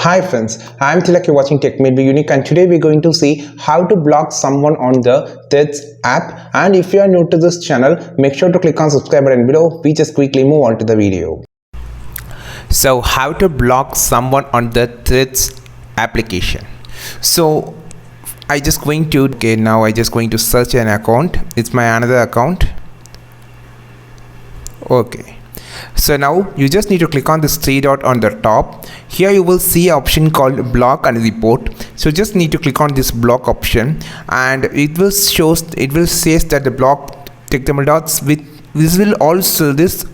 Hi friends, I am Tilak, you're watching Tech Made Be Unique, and today we're going to see how to block someone on the Threads app. And if you are new to this channel, make sure to click on subscribe button below. We just quickly move on to the video. So how to block someone on the Threads application. So I just going to search an account. It's my another account. Okay, so now you just need to click on this three dot on the top. Here you will see an option called block and report. So just need to click on this block option, and it will says that the block tick the dots with this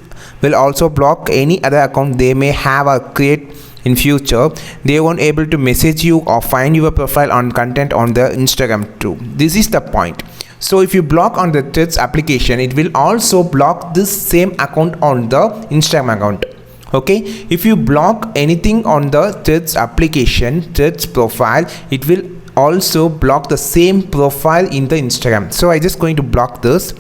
will also block any other account they may have or create in future. They won't able to message you or find your profile on content on the Instagram too. This is the point. So if you block on the Threads application, it will also block this same account on the Instagram account. Okay, if you block anything on the Threads application, Threads profile, it will also block the same profile in the Instagram. So I just going to block this.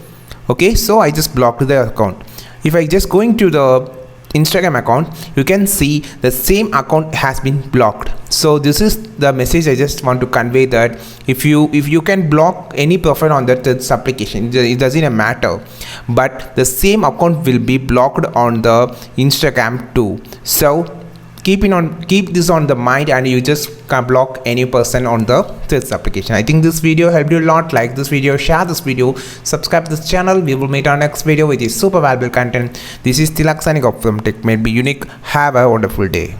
Okay, so I just blocked the account. If I just go into the Instagram account, you can see the same account has been blocked. So this is the message I just want to convey, that if you can block any profile on that application, it doesn't matter, but the same account will be blocked on the Instagram too. So keep this on the mind, and you just can block any person on the Threads application. I think this video helped you a lot. Like this video, share this video, subscribe to this channel. We will meet our next video with is super valuable content. This is Tilak signing off from Tech Made Be Unique. Have a wonderful day.